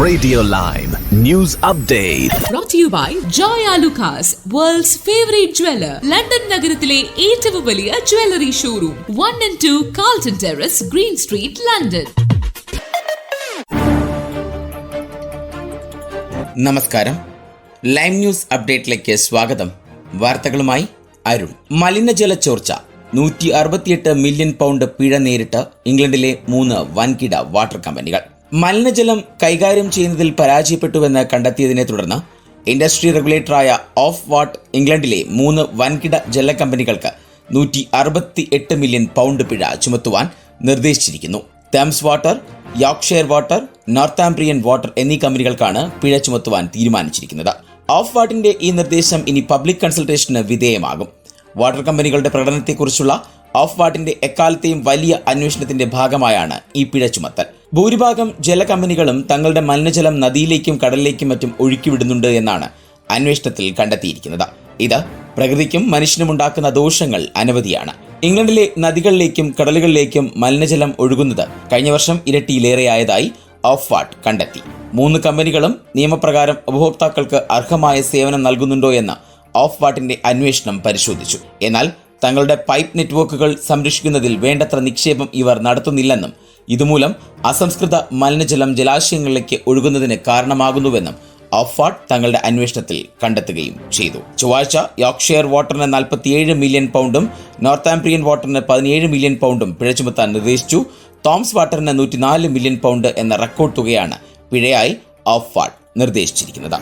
Radio Lime News Update. Brought to you by Joy Alucas, world's favorite jeweler. London നഗരത്തിലെ ഏറ്റവും വലിയ jewellery showroom 1 and 2 Carlton Terrace, Green Street, London. നമസ്കാരം. Lime news അപ്ഡേറ്റിലേക്ക് സ്വാഗതം. വാർത്തകളുമായി അരുൺ. മലിനജല ചോർച്ച 168 മില്യൺ പൗണ്ട് പിഴ നേരിട്ട് ഇംഗ്ലണ്ടിലെ 3 വൻകിട വാട്ടർ കമ്പനികൾ. മലിനജലം കൈകാര്യം ചെയ്യുന്നതിൽ പരാജയപ്പെട്ടുവെന്ന് കണ്ടെത്തിയതിനെ തുടർന്ന് ഇൻഡസ്ട്രി റെഗുലേറ്ററായ ഓഫ് വാട്ട് ഇംഗ്ലണ്ടിലെ 3 വൻകിട ജല കമ്പനികൾക്ക് 168 മില്യൺ പൗണ്ട് പിഴ ചുമത്തുവാൻ നിർദ്ദേശിച്ചിരിക്കുന്നു. Thames Water, Yorkshire Water, Northumbrian Water എന്നീ കമ്പനികൾക്കാണ് പിഴ ചുമത്തുവാൻ തീരുമാനിച്ചിരിക്കുന്നത്. ഓഫ് വാട്ടിന്റെ ഈ നിർദ്ദേശം ഇനി പബ്ലിക് കൺസൾട്ടേഷന് വിധേയമാകും. വാട്ടർ കമ്പനികളുടെ പ്രകടനത്തെക്കുറിച്ചുള്ള ഓഫ് വാട്ടിന്റെ എക്കാലത്തെയും വലിയ അന്വേഷണത്തിന്റെ ഭാഗമായാണ് ഈ പിഴ ചുമത്തൽ. ഭൂരിഭാഗം ജലകമ്പനികളും തങ്ങളുടെ മലിനജലം നദിയിലേക്കും കടലിലേക്കും മറ്റും ഒഴുക്കിവിടുന്നുണ്ട് എന്നാണ് അന്വേഷണത്തിൽ കണ്ടെത്തിയിരിക്കുന്നത്. ഇത് പ്രകൃതിക്കും മനുഷ്യനുമുണ്ടാക്കുന്ന ദോഷങ്ങൾ അനവധിയാണ്. ഇംഗ്ലണ്ടിലെ നദികളിലേക്കും കടലുകളിലേക്കും മലിനജലം ഒഴുകുന്നത് കഴിഞ്ഞ വർഷം ഇരട്ടിയിലേറെയായതായി ഓഫ് വാട്ട് കണ്ടെത്തി. 3 കമ്പനികളും നിയമപ്രകാരം ഉപഭോക്താക്കൾക്ക് അർഹമായ സേവനം നൽകുന്നുണ്ടോ എന്ന് ഓഫ് വാട്ടിന്റെ അന്വേഷണം പരിശോധിച്ചു. എന്നാൽ തങ്ങളുടെ പൈപ്പ് നെറ്റ്വർക്കുകൾ സംരക്ഷിക്കുന്നതിൽ വേണ്ടത്ര നിക്ഷേപം ഇവർ നടത്തുന്നില്ലെന്നും ഇതുമൂലം അസംസ്കൃത മലിനജലം ജലാശയങ്ങളിലേക്ക് ഒഴുകുന്നതിന് കാരണമാകുന്നുവെന്നും ഓഫ് വാട്ട് തങ്ങളുടെ അന്വേഷണത്തിൽ കണ്ടെത്തുകയും ചെയ്തു. ചൊവ്വാഴ്ച യോർക്ക്ഷയർ വാട്ടറിന് 47 മില്യൺ പൗണ്ടും നോർത്താംപ്രിയൻ വാട്ടറിന് 17 മില്യൺ പൗണ്ടും പിഴ ചുമത്താൻ നിർദ്ദേശിച്ചു. തോംസ് വാട്ടറിന് 104 മില്യൺ പൗണ്ട് എന്ന റെക്കോർഡ് തുകയാണ് പിഴയായി ഓഫ് വാട്ട് നിർദ്ദേശിച്ചിരിക്കുന്നത്.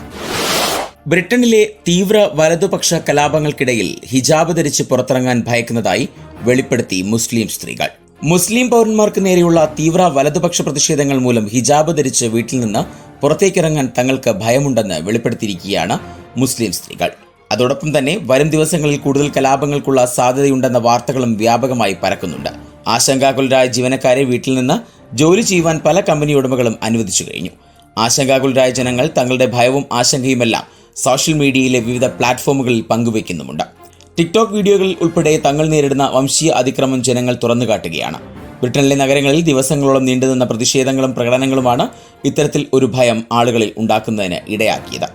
ബ്രിട്ടനിലെ തീവ്ര വലതുപക്ഷ കലാപങ്ങൾക്കിടയിൽ ഹിജാബ് ധരിച്ച് പുറത്തിറങ്ങാൻ ഭയക്കുന്നതായി വെളിപ്പെടുത്തി മുസ്ലിം സ്ത്രീകൾ. മുസ്ലിം പൗരന്മാർക്ക് നേരെയുള്ള തീവ്ര വലതുപക്ഷ പ്രതിഷേധങ്ങൾ മൂലം ഹിജാബ് ധരിച്ച് വീട്ടിൽ നിന്ന് പുറത്തേക്കിറങ്ങാൻ തങ്ങൾക്ക് ഭയമുണ്ടെന്ന് വെളിപ്പെടുത്തിയിരിക്കുകയാണ് മുസ്ലിം സ്ത്രീകൾ. അതോടൊപ്പം തന്നെ വരും ദിവസങ്ങളിൽ കൂടുതൽ കലാപങ്ങൾക്കുള്ള സാധ്യതയുണ്ടെന്ന വാർത്തകളും വ്യാപകമായി പരക്കുന്നുണ്ട്. ആശങ്കാകുലരായ ജീവനക്കാരെ വീട്ടിൽ നിന്ന് ജോലി ചെയ്യുവാൻ പല കമ്പനി ഉടമകളും അനുവദിച്ചു കഴിഞ്ഞു. ആശങ്കാകുലരായ ജനങ്ങൾ തങ്ങളുടെ ഭയവും ആശങ്കയുമെല്ലാം സോഷ്യൽ മീഡിയയിലെ വിവിധ പ്ലാറ്റ്ഫോമുകളിൽ പങ്കുവയ്ക്കുന്നുമുണ്ട്. ടിക്ടോക്ക് വീഡിയോകളിൽ ഉൾപ്പെടെ തങ്ങൾ നേരിടുന്ന വംശീയ അതിക്രമം ജനങ്ങൾ തുറന്നുകാട്ടുകയാണ്. ബ്രിട്ടനിലെ നഗരങ്ങളിൽ ദിവസങ്ങളോളം നീണ്ടുനിന്ന പ്രതിഷേധങ്ങളും പ്രകടനങ്ങളുമാണ് ഇത്തരത്തിൽ ഒരു ഭയം ആളുകളിൽ ഉണ്ടാക്കുന്നതിന് ഇടയാക്കിയത്.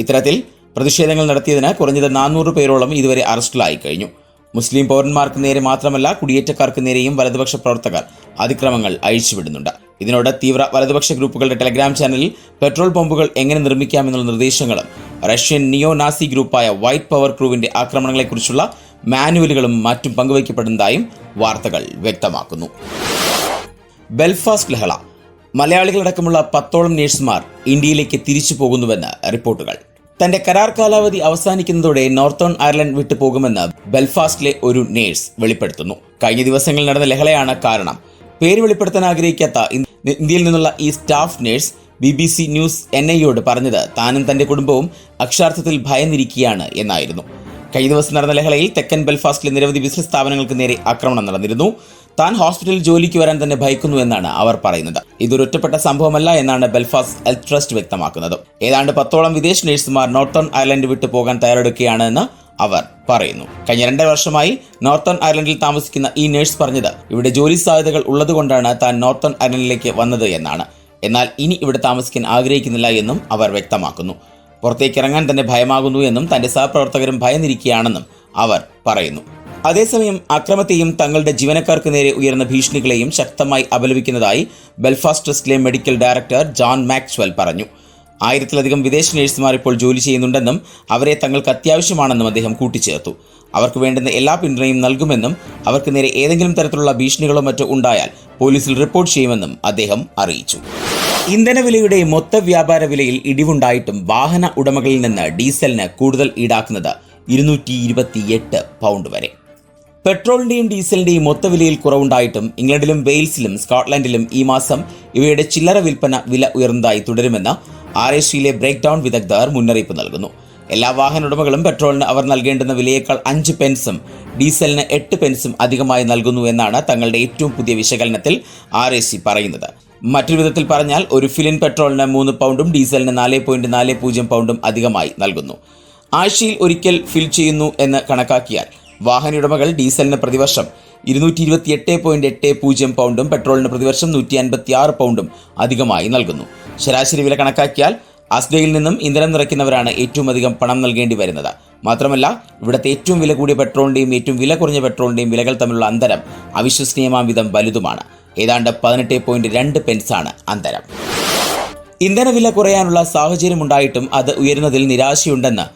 ഇത്തരത്തിൽ പ്രതിഷേധങ്ങൾ നടത്തിയതിന് കുറഞ്ഞത് 400 പേരോളം ഇതുവരെ അറസ്റ്റിലായി കഴിഞ്ഞു. മുസ്ലിം പൗരന്മാർക്ക് നേരെ മാത്രമല്ല കുടിയേറ്റക്കാർക്ക് നേരെയും വലതുപക്ഷ പ്രവർത്തകർ അതിക്രമങ്ങൾ അഴിച്ചുവിടുന്നുണ്ട്. ഇതിനോട് തീവ്ര വലതുപക്ഷ ഗ്രൂപ്പുകളുടെ ടെലഗ്രാം ചാനലിൽ പെട്രോൾ പമ്പുകൾ എങ്ങനെ നിർമ്മിക്കാമെന്നുള്ള നിർദ്ദേശങ്ങളും റഷ്യൻ നിയോ നാസി ഗ്രൂപ്പായ വൈറ്റ് പവർ ക്രൂവിന്റെ ആക്രമണങ്ങളെക്കുറിച്ചുള്ള മാനുവലുകളും മറ്റും പങ്കുവയ്ക്കപ്പെടുന്നതായും വാർത്തകൾ വ്യക്തമാക്കുന്നു. ബെൽഫാസ്റ്റ് ലഹള. മലയാളികളടക്കമുള്ള 10ഓളം നേഴ്സുമാർ ഇന്ത്യയിലേക്ക് തിരിച്ചു പോകുന്നുവെന്ന് റിപ്പോർട്ടുകൾ. തന്റെ കരാർ കാലാവധി അവസാനിക്കുന്നതോടെ നോർത്തേൺ അയർലൻഡ് വിട്ടുപോകുമെന്ന് ബെൽഫാസ്റ്റിലെ ഒരു നേഴ്സ് വെളിപ്പെടുത്തുന്നു. കഴിഞ്ഞ ദിവസങ്ങളിൽ നടന്ന ലഹളയാണ് കാരണം. പേര് വെളിപ്പെടുത്താൻ ആഗ്രഹിക്കാത്ത ഇന്ത്യയിൽ നിന്നുള്ള ഈ സ്റ്റാഫ് നേഴ്സ് BBC ന്യൂസ് NIയോട് പറഞ്ഞത് താനും തന്റെ കുടുംബവും അക്ഷരാർത്ഥത്തിൽ ഭയന്നിരിക്കുകയാണ് എന്നായിരുന്നു. കഴിഞ്ഞ ദിവസം നടന്ന ലഹളയിൽ തെക്കൻ ബെൽഫാസ്റ്റിലെ നിരവധി ബിസിനസ് സ്ഥാപനങ്ങൾക്ക് നേരെ ആക്രമണം നടന്നിരുന്നു. താൻ ഹോസ്പിറ്റലിൽ ജോലിക്ക് വരാൻ തന്നെ ഭയക്കുന്നു എന്നാണ് അവർ പറയുന്നത്. ഇതൊരു ഒറ്റപ്പെട്ട സംഭവമല്ല എന്നാണ് ബെൽഫാസ്റ്റ് ഹെൽത്ത് ട്രസ്റ്റ് വ്യക്തമാക്കുന്നത്. ഏതാണ്ട് 10ഓളം വിദേശ നഴ്സുമാർ നോർത്തേൺ അയർലൻഡ് വിട്ടു പോകാൻ തയ്യാറെടുക്കുകയാണെന്ന് അവർ പറയുന്നു. കഴിഞ്ഞ 2 വർഷമായി നോർത്തേൺ അയർലൻഡിൽ താമസിക്കുന്ന ഈ നഴ്സ് പറഞ്ഞത് ഇവിടെ ജോലി സാധ്യതകൾ ഉള്ളതുകൊണ്ടാണ് താൻ നോർത്തേൺ അയർലൻഡിലേക്ക് വന്നത് എന്നാണ്. എന്നാൽ ഇനി ഇവിടെ താമസിക്കാൻ ആഗ്രഹിക്കുന്നില്ല എന്നും അവർ വ്യക്തമാക്കുന്നു. പുറത്തേക്ക് ഇറങ്ങാൻ തന്നെ ഭയമാകുന്നു എന്നും തന്റെ സഹപ്രവർത്തകരും ഭയന്നിരിക്കുകയാണെന്നും അവർ പറയുന്നു. അതേസമയം അക്രമത്തെയും തങ്ങളുടെ ജീവനക്കാർക്ക് നേരെ ഉയർന്ന ഭീഷണികളെയും ശക്തമായി അപലപിക്കുന്നതായി ബെൽഫാസ്റ്റ് ട്രസ്റ്റിലെ മെഡിക്കൽ ഡയറക്ടർ ജോൺ മാക്സ്വെൽ പറഞ്ഞു. 1000-ലധികം വിദേശ നഴ്സുമാർ ഇപ്പോൾ ജോലി ചെയ്യുന്നുണ്ടെന്നും അവരെ തങ്ങൾക്ക് അത്യാവശ്യമാണെന്നും അദ്ദേഹം കൂട്ടിച്ചേർത്തു. അവർക്ക് വേണ്ടുന്ന എല്ലാ പിന്തുണയും നൽകുമെന്നും അവർക്ക് നേരെ ഏതെങ്കിലും തരത്തിലുള്ള ഭീഷണികളോ മറ്റോ ഉണ്ടായാൽ പോലീസിൽ റിപ്പോർട്ട് ചെയ്യുമെന്നും അദ്ദേഹം അറിയിച്ചു. ഇന്ധനവിലയുടെ മൊത്ത വ്യാപാര വിലയിൽ ഇടിവുണ്ടായിട്ടും വാഹന ഉടമകളിൽ നിന്ന് ഡീസലിന് കൂടുതൽ ഈടാക്കുന്നത് 228 പൗണ്ട് വരെ. പെട്രോളിന്റെയും ഡീസലിന്റെയും മൊത്തവിലയിൽ കുറവുണ്ടായിട്ടും ഇംഗ്ലണ്ടിലും വെയിൽസിലും സ്കോട്ട്ലൻഡിലും ഈ മാസം ഇവയുടെ ചില്ലറ വിൽപ്പന വില ഉയർന്നതായി തുടരുമെന്ന് RACയിലെ ബ്രേക്ക് ഡൗൺ വിദഗ്ധർ മുന്നറിയിപ്പ് നൽകുന്നു. എല്ലാ വാഹന ഉടമകളും പെട്രോളിന് അവർ നൽകേണ്ടുന്ന വിലയേക്കാൾ 5 പെൻസും ഡീസലിന് 8 പെൻസും അധികമായി നൽകുന്നു എന്നാണ് തങ്ങളുടെ ഏറ്റവും പുതിയ വിശകലനത്തിൽ RAC പറയുന്നത്. മറ്റൊരു വിധത്തിൽ പറഞ്ഞാൽ ഒരു ഫിലിൻ പെട്രോളിന് 3 പൗണ്ടും ഡീസലിന് 4.40 പൗണ്ടും അധികമായി നൽകുന്നു. ആഴ്ചയിൽ ഒരിക്കൽ ഫിൽ ചെയ്യുന്നു എന്ന് കണക്കാക്കിയാൽ വാഹനയുടമകൾ ഡീസലിന് പ്രതിവർഷം 228.80 പൗണ്ടും പെട്രോളിന് പ്രതിവർഷം 156 പൗണ്ടും അധികമായി നൽകുന്നു. ശരാശരി വില കണക്കാക്കിയാൽ അസ്ഡയിൽ നിന്നും ഇന്ധനം നിറയ്ക്കുന്നവരാണ് ഏറ്റവും അധികം പണം നൽകേണ്ടി വരുന്നത്. മാത്രമല്ല, ഇവിടുത്തെ ഏറ്റവും വില കൂടിയ പെട്രോളിന്റെയും ഏറ്റവും വില കുറഞ്ഞ പെട്രോളിന്റെയും വിലകൾ തമ്മിലുള്ള അന്തരം അവിശ്വസനീയമാം വിധം വലുതുമാണ്. ഏതാണ്ട് 18.2 പെൻസാണ് അന്തരം. ഇന്ധനവില കുറയാനുള്ള സാഹചര്യമുണ്ടായിട്ടും അത് ഉയരുന്നതിൽ നിരാശയുണ്ടെന്ന്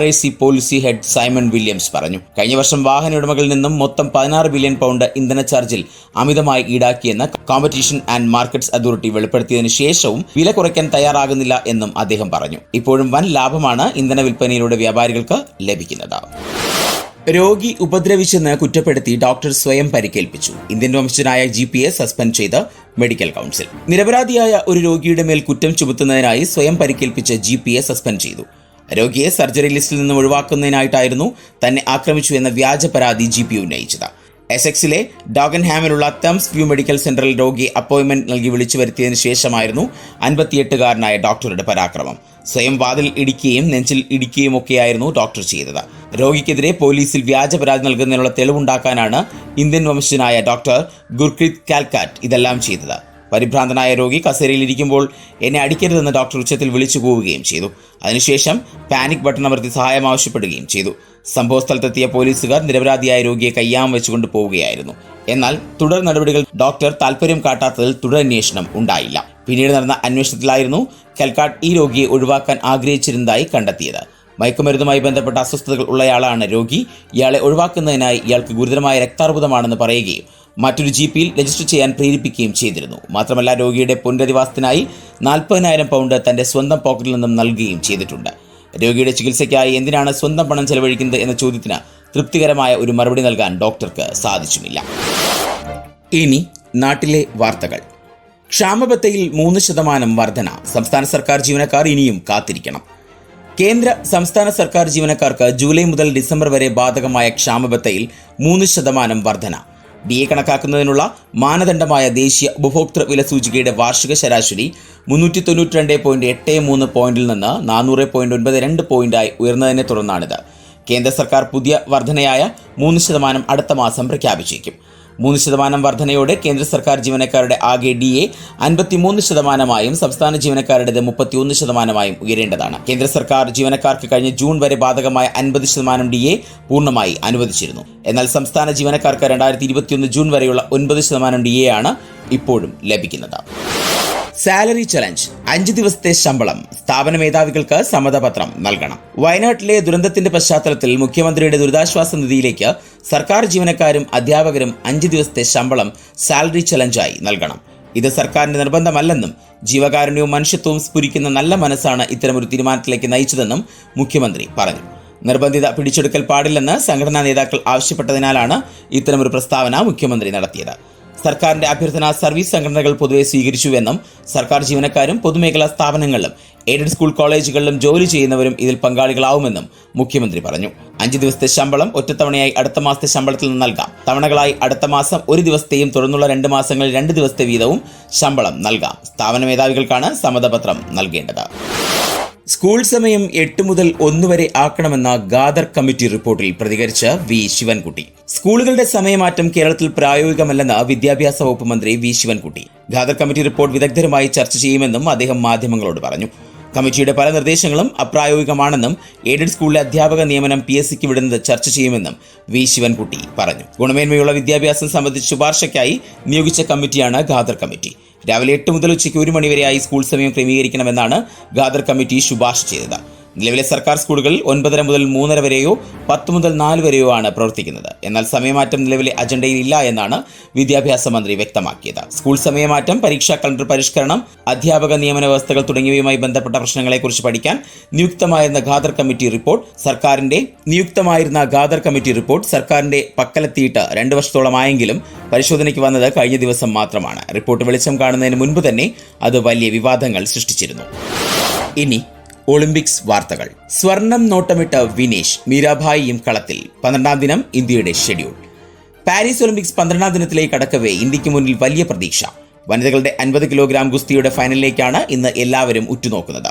RAC policy head Simon Williams പറഞ്ഞു. കഴിഞ്ഞ വർഷം വാഹന ഉടമകളിൽ നിന്നും മൊത്തം 16 ബില്യൺ പൗണ്ട് ഇന്ധന ചാർജിൽ അമിതമായി ഈടാക്കിയെന്ന് കോമ്പറ്റീഷൻ ആൻഡ് മാർക്കറ്റ്സ് അതോറിറ്റി വെളിപ്പെടുത്തിയതിനു ശേഷവും വില കുറയ്ക്കാൻ തയ്യാറാകുന്നില്ല എന്നും അദ്ദേഹം പറഞ്ഞു. ഇപ്പോഴും വൻ ലാഭമാണ് ഇന്ധന വിൽപ്പനയിലൂടെ വ്യാപാരികൾക്ക് ലഭിക്കുന്നത്. രോഗി ഉപദ്രവിച്ചെന്ന് കുറ്റപ്പെടുത്തി ഡോക്ടർ സ്വയം പരിക്കേൽപ്പിച്ചു. ഇന്ത്യൻ വംശജനായ GPയെ സസ്പെൻഡ് ചെയ്ത് മെഡിക്കൽ കൗൺസിൽ. നിരപരാധിയായ ഒരു രോഗിയുടെ മേൽ കുറ്റം ചുമത്തുന്നതിനായി സ്വയം പരിക്കേൽപ്പിച്ച GPയെ സസ്പെൻഡ് ചെയ്തു. രോഗിയെ സർജറി ലിസ്റ്റിൽ നിന്ന് ഒഴിവാക്കുന്നതിനായിട്ടായിരുന്നു തന്നെ ആക്രമിച്ചു എന്ന വ്യാജ പരാതി GP ഉന്നയിച്ചത്. എസെക്സിലെ ഡോഗൻഹാമിലുള്ള തംസ് വ്യൂ മെഡിക്കൽ സെന്ററിൽ രോഗിയെ അപ്പോയിന്റ്മെന്റ് നൽകി വിളിച്ചു വരുത്തിയതിനു ശേഷമായിരുന്നു 58-കാരനായ ഡോക്ടറുടെ പരാക്രമം. സ്വയം വാതിൽ ഇടിക്കുകയും നെഞ്ചിൽ ഇടിക്കുകയും ഒക്കെയായിരുന്നു ഡോക്ടർ ചെയ്തത്. രോഗിക്കെതിരെ പോലീസിൽ വ്യാജ പരാതി നൽകുന്നതിനുള്ള തെളിവുണ്ടാക്കാനാണ് ഇന്ത്യൻ വംശജനായ ഡോക്ടർ ഗുർപ്രീത് കാൽക്കാറ്റ് ഇതെല്ലാം ചെയ്തത്. പരിഭ്രാന്തനായ രോഗി കസേരയിലിരിക്കുമ്പോൾ എന്നെ അടിക്കരുതെന്ന് ഡോക്ടർ ഉച്ചത്തിൽ വിളിച്ചു കൂവുകയും ചെയ്തു. അതിനുശേഷം പാനിക് ബട്ടൺ അമർത്തി സഹായം ആവശ്യപ്പെടുകയും ചെയ്തു. സംഭവസ്ഥലത്തെത്തിയ പോലീസുകാർ നിരപരാധിയായ രോഗിയെ കയ്യാമം വെച്ചുകൊണ്ട് പോവുകയായിരുന്നു. എന്നാൽ തുടർ നടപടികൾ ഡോക്ടർ താൽപര്യം കാട്ടാത്തതിൽ തുടരന്വേഷണം ഉണ്ടായില്ല. പിന്നീട് നടന്ന അന്വേഷണത്തിലായിരുന്നു കൽക്കാട്ട് ഈ രോഗിയെ ഒഴിവാക്കാൻ ആഗ്രഹിച്ചിരുന്നതായി കണ്ടെത്തിയത്. മയക്കുമരുന്നുമായി ബന്ധപ്പെട്ട അസ്വസ്ഥതകൾ ഉള്ളയാളാണ് രോഗി. ഇയാളെ ഒഴിവാക്കുന്നതിനായി ഇയാൾക്ക് ഗുരുതരമായ രക്താർബുദമാണെന്ന് പറയുകയും മറ്റൊരു GPയിൽ രജിസ്റ്റർ ചെയ്യാൻ പ്രേരിപ്പിക്കുകയും ചെയ്തിരുന്നു. മാത്രമല്ല, രോഗിയുടെ പുനരധിവാസത്തിനായി 40,000 പൗണ്ട് തന്റെ സ്വന്തം പോക്കറ്റിൽ നിന്നും നൽകുകയും ചെയ്തിട്ടുണ്ട്. രോഗിയുടെ ചികിത്സയ്ക്കായി എന്തിനാണ് സ്വന്തം പണം ചെലവഴിക്കുന്നത് എന്ന ചോദ്യത്തിന് തൃപ്തികരമായ ഒരു മറുപടി നൽകാൻ ഡോക്ടർക്ക് സാധിച്ചുമില്ല. ഇനി നാട്ടിലെ വാർത്തകൾ. ക്ഷാമബത്തയിൽ 3% വർധന. സംസ്ഥാന സർക്കാർ ജീവനക്കാർ ഇനിയും കാത്തിരിക്കണം. കേന്ദ്ര സംസ്ഥാന സർക്കാർ ജീവനക്കാർക്ക് ജൂലൈ മുതൽ ഡിസംബർ വരെ ബാധകമായ ക്ഷാമബത്തയിൽ 3% വർധന. DA കണക്കാക്കുന്നതിനുള്ള മാനദണ്ഡമായ ദേശീയ ഉപഭോക്തൃ വില സൂചികയുടെ വാർഷിക ശരാശരി 392.83 പോയിന്റിൽ നിന്ന് 400.92 പോയിന്റായി ഉയർന്നതിനെ തുടർന്നാണിത്. കേന്ദ്ര സർക്കാർ പുതിയ വർധനയായ 3% അടുത്ത മാസം പ്രഖ്യാപിച്ചേക്കും. 3% വർധനയോടെ കേന്ദ്ര സർക്കാർ ജീവനക്കാരുടെ ആകെ DA 53%, സംസ്ഥാന ജീവനക്കാരുടേത് 31% ഉയരേണ്ടതാണ്. കേന്ദ്ര സർക്കാർ ജീവനക്കാർക്ക് കഴിഞ്ഞ ജൂൺ വരെ ബാധകമായ 50% DA പൂർണ്ണമായി അനുവദിച്ചിരുന്നു. എന്നാൽ സംസ്ഥാന ജീവനക്കാർക്ക് 2021 ജൂൺ വരെയുള്ള 9% DA ആണ് ഇപ്പോഴും ലഭിക്കുന്നത്. Salary challenge. 5 ദിവസത്തെ ശമ്പളം. സ്ഥാപന മേധാവികൾക്ക് സമ്മതപത്രം നൽകണം. വയനാട്ടിലെ ദുരന്തത്തിന്റെ പശ്ചാത്തലത്തിൽ മുഖ്യമന്ത്രിയുടെ ദുരിതാശ്വാസ നിധിയിലേക്ക് സർക്കാർ ജീവനക്കാരും അധ്യാപകരും 5 ദിവസത്തെ ശമ്പളം സാലറി ചലഞ്ചായി നൽകണം. ഇത് സർക്കാരിന്റെ നിർബന്ധമല്ലെന്നും ജീവകാരുണ്യവും മനുഷ്യത്വവും സ്ഫുരിക്കുന്ന നല്ല മനസ്സാണ് ഇത്തരമൊരു തീരുമാനത്തിലേക്ക് നയിച്ചതെന്നും മുഖ്യമന്ത്രി പറഞ്ഞു. നിർബന്ധിത പിടിച്ചെടുക്കൽ പാടില്ലെന്ന് സംഘടനാ നേതാക്കൾ ആവശ്യപ്പെട്ടതിനാലാണ് ഇത്തരമൊരു പ്രസ്താവന മുഖ്യമന്ത്രി നടത്തിയത്. സർക്കാരിന്റെ അഭ്യർത്ഥന സർവീസ് സംഘടനകൾ പൊതുവെ സ്വീകരിച്ചുവെന്നും സർക്കാർ ജീവനക്കാരും പൊതുമേഖലാ സ്ഥാപനങ്ങളിലും എയ്ഡഡ് സ്കൂൾ കോളേജുകളിലും ജോലി ചെയ്യുന്നവരും ഇതിൽ പങ്കാളികളാവുമെന്നും മുഖ്യമന്ത്രി പറഞ്ഞു. 5 ദിവസത്തെ ശമ്പളം ഒറ്റത്തവണയായി അടുത്ത മാസത്തെ ശമ്പളത്തിൽ നിന്ന് നൽകാം. തവണകളായി അടുത്ത മാസം 1 ദിവസത്തെയും തുടർന്നുള്ള 2 മാസങ്ങളിൽ 2 ദിവസത്തെ വീതവും ശമ്പളം നൽകാം. സ്ഥാപന മേധാവികൾക്കാണ് സമ്മതപത്രം നൽകേണ്ടത്. സ്കൂൾ സമയം 8 മുതൽ 1 വരെ ആക്കണമെന്ന ഖാദർ കമ്മിറ്റി റിപ്പോർട്ടിൽ പ്രതികരിച്ച് വി ശിവൻകുട്ടി. സ്കൂളുകളുടെ സമയമാറ്റം കേരളത്തിൽ പ്രായോഗികമല്ലെന്ന് വിദ്യാഭ്യാസ വകുപ്പ് മന്ത്രി V Sivankutty. Khader committee report വിദഗ്ധരുമായി ചർച്ച ചെയ്യുമെന്നും അദ്ദേഹം മാധ്യമങ്ങളോട് പറഞ്ഞു. കമ്മിറ്റിയുടെ പല നിർദ്ദേശങ്ങളും അപ്രായോഗികമാണെന്നും എയ്ഡഡ് സ്കൂളിലെ അധ്യാപക നിയമനം PSCക്ക് വിടുന്നത് ചർച്ച ചെയ്യുമെന്നും വി ശിവൻകുട്ടി പറഞ്ഞു. ഗുണമേന്മയുള്ള വിദ്യാഭ്യാസം സംബന്ധിച്ച് ശുപാർശയ്ക്കായി നിയോഗിച്ച കമ്മിറ്റിയാണ് ഖാദർ കമ്മിറ്റി. രാവിലെ 8 മുതൽ ഉച്ചയ്ക്ക് 1 മണിവരെയായി സ്കൂൾ സമയം ക്രമീകരിക്കണമെന്നാണ് ഖാദർ കമ്മിറ്റി ശുപാർശ ചെയ്തത്. നിലവിലെ സർക്കാർ സ്കൂളുകളിൽ 9:30 മുതൽ 3:30 വരെയോ 10 മുതൽ 4 വരെയോ ആണ് പ്രവർത്തിക്കുന്നത്. എന്നാൽ സമയമാറ്റം നിലവിലെ അജണ്ടയിൽ ഇല്ല എന്നാണ് വിദ്യാഭ്യാസ മന്ത്രി വ്യക്തമാക്കിയത്. സ്കൂൾ സമയമാറ്റം, പരീക്ഷാ കലണ്ടർ പരിഷ്കരണം, അധ്യാപക നിയമന വ്യവസ്ഥകൾ തുടങ്ങിയവയുമായി ബന്ധപ്പെട്ട പ്രശ്നങ്ങളെക്കുറിച്ച് പഠിക്കാൻ നിയുക്തമായിരുന്ന ഖാദർ കമ്മിറ്റി റിപ്പോർട്ട് സർക്കാരിന്റെ പക്കലെത്തിയിട്ട് 2 വർഷത്തോളമായെങ്കിലും പരിശോധനയ്ക്ക് വന്നത് കഴിഞ്ഞ ദിവസം മാത്രമാണ്. റിപ്പോർട്ട് വെളിച്ചം കാണുന്നതിന് മുൻപ് തന്നെ അത് വലിയ വിവാദങ്ങൾ സൃഷ്ടിച്ചിരുന്നു. ഇനി ഒളിമ്പിക്സ് വാർത്തകൾ. സ്വർണം നോട്ടമിട്ട വിനേഷ്, മീരാഭായിയും കളത്തിൽ. 12ാം ദിനം ഇന്ത്യയുടെ ഷെഡ്യൂൾ. പാരീസ് ഒളിമ്പിക്സ് 12ാം ദിനത്തിലേക്ക് കടക്കവേ ഇന്ത്യക്ക് മുന്നിൽ വലിയ പ്രതീക്ഷ. വനിതകളുടെ 50 കിലോഗ്രാം ഗുസ്തിയുടെ ഫൈനലിലേക്കാണ് ഇന്ന് എല്ലാവരും ഉറ്റുനോക്കുന്നത്.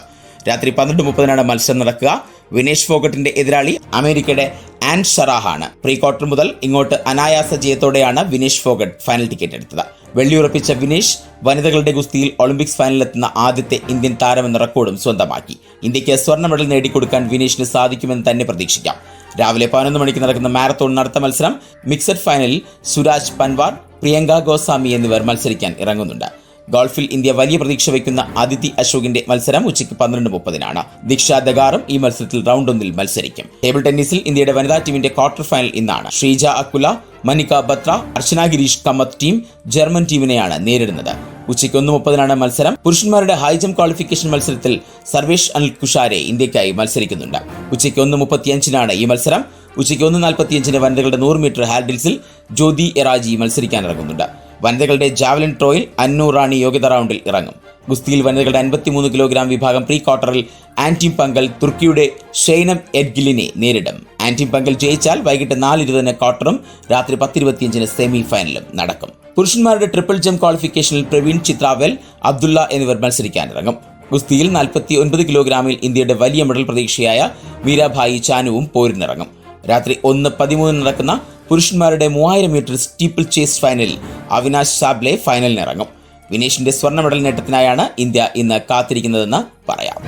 രാത്രി 12:30 മത്സരം നടക്കുക. വിനേഷ് ഫോഗട്ടിന്റെ എതിരാളി അമേരിക്കയുടെ ആൻ ഷറാഹാണ്. പ്രീ ക്വാർട്ടർ മുതൽ ഇങ്ങോട്ട് അനായാസ ജയത്തോടെയാണ് വിനേഷ് ഫോഗട്ട് ഫൈനൽ ടിക്കറ്റ് എടുത്തത്. വെള്ളിയുറപ്പിച്ച വിനേഷ് വനിതകളുടെ ഗുസ്തിയിൽ ഒളിമ്പിക്സ് ഫൈനലിലെത്തുന്ന ആദ്യത്തെ ഇന്ത്യൻ താരമെന്ന റെക്കോർഡും സ്വന്തമാക്കി. ഇന്ത്യക്ക് സ്വർണ്ണ മെഡൽ നേടിക്കൊടുക്കാൻ വിനേഷിന് സാധിക്കുമെന്ന് തന്നെ പ്രതീക്ഷിക്കാം. രാവിലെ 11 മണിക്ക് നടക്കുന്ന മാരത്തോൺ നടത്ത മത്സരം മിക്സഡ് ഫൈനലിൽ സുരാജ് പൻവാർ, പ്രിയങ്ക ഗോസ്വാമി എന്നിവർ മത്സരിക്കാൻ ഇറങ്ങുന്നുണ്ട്. ഗോൾഫിൽ ഇന്ത്യ വലിയ പ്രതീക്ഷ വയ്ക്കുന്ന അദിതി അശോകിന്റെ മത്സരം ഉച്ചയ്ക്ക് 12:30 ദീക്ഷ ദഗാറും ഈ മത്സരത്തിൽ റൗണ്ട് 1 മത്സരിക്കും. ടേബിൾ ടെന്നീസിൽ ഇന്ത്യയുടെ വനിതാ ടീമിന്റെ ക്വാർട്ടർ ഫൈനൽ ഇന്നാണ്. ശ്രീജ അക്കുല, മനിക ബത്ര, അർച്ചന ഗിരീഷ് കമ്മത്ത് ടീം ജർമ്മൻ ടീമിനെയാണ് നേരിടുന്നത്. ഉച്ചയ്ക്ക് 1:30 മത്സരം. പുരുഷന്മാരുടെ ഹൈജംപ് ക്വാളിഫിക്കേഷൻ മത്സരത്തിൽ സർവേഷ് അനിൽ കുഷാരെ ഇന്ത്യക്കായി മത്സരിക്കുന്നുണ്ട്. ഉച്ചയ്ക്ക് 1:35 ഈ മത്സരം. ഉച്ചയ്ക്ക് 1:45 വനിതകളുടെ 100 മീറ്റർ ഹാർഡിൽസിൽ ജ്യോതി എറാജി മത്സരിക്കാനിറങ്ങുന്നുണ്ട്. വനിതകളുടെ ജാവലിൻ ത്രോയിൽ അന്നു റാണി യോഗ്യത റൗണ്ടിൽ ഇറങ്ങും. ഗുസ്തിയിൽ വനിതകളുടെ 53 കിലോഗ്രാം വിഭാഗം പ്രീ ക്വാർട്ടറിൽ ആന്റിം പങ്കൽ തുർക്കിയുടെ ഷെയ്നം എഡ്ഗിലിനെ നേരിടും. ആന്റിം പങ്കൽ ജയിച്ചാൽ വൈകിട്ട് 4:20 ക്വാർട്ടറും രാത്രി 10:25 സെമി ഫൈനലും നടക്കും. പുരുഷന്മാരുടെ ട്രിപ്പിൾ ജംപ് ക്വാളിഫിക്കേഷനിൽ പ്രവീൺ ചിത്രാവൽ, അബ്ദുള്ള എന്നിവർ മത്സരിക്കാനിറങ്ങും. ഗുസ്തിയിൽ 49 കിലോഗ്രാമിൽ ഇന്ത്യയുടെ വലിയ മെഡൽ പ്രതീക്ഷയായ മീരാഭായി ചാനുവും പോരിനിറങ്ങും. രാത്രി 1:13 നടക്കുന്ന പുരുഷന്മാരുടെ 3000 മീറ്റർ സ്റ്റീപ്പിൾ ചേസ് ഫൈനലിൽ അവിനാശ് സാബ്ലെ ഫൈനലിനിറങ്ങും. വിനേഷിന്റെ സ്വർണ്ണ മെഡൽ നേട്ടത്തിനായാണ് ഇന്ത്യ ഇന്ന് കാത്തിരിക്കുന്നതെന്ന് പറയാം.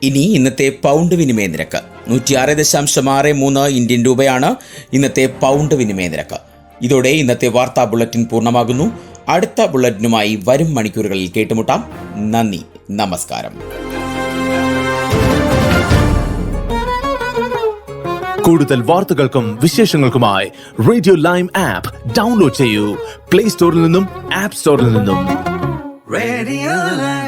ഇനി ഇന്നത്തെ പൗണ്ട് വിനിമയ നിരക്ക് 106.63 ഇന്ത്യൻ രൂപയാണ് ഇന്നത്തെ പൗണ്ട് വിനിമയ നിരക്ക്. ഇതോടെ ഇന്നത്തെ വാർത്താ ബുള്ളറ്റിൻ പൂർണ്ണമാകുന്നു. അടുത്ത ബുള്ളറ്റിനുമായി വരും മണിക്കൂറുകളിൽ കേട്ടുമുട്ടാം. നന്ദി, നമസ്കാരം. കൂടുതൽ വാർത്തകൾക്കും വിശേഷങ്ങൾക്കുമായി റേഡിയോ ലൈം ആപ്പ് ഡൗൺലോഡ് ചെയ്യൂ. പ്ലേ സ്റ്റോറിൽ നിന്നും ആപ്പ് സ്റ്റോറിൽ നിന്നും. Radio Lime.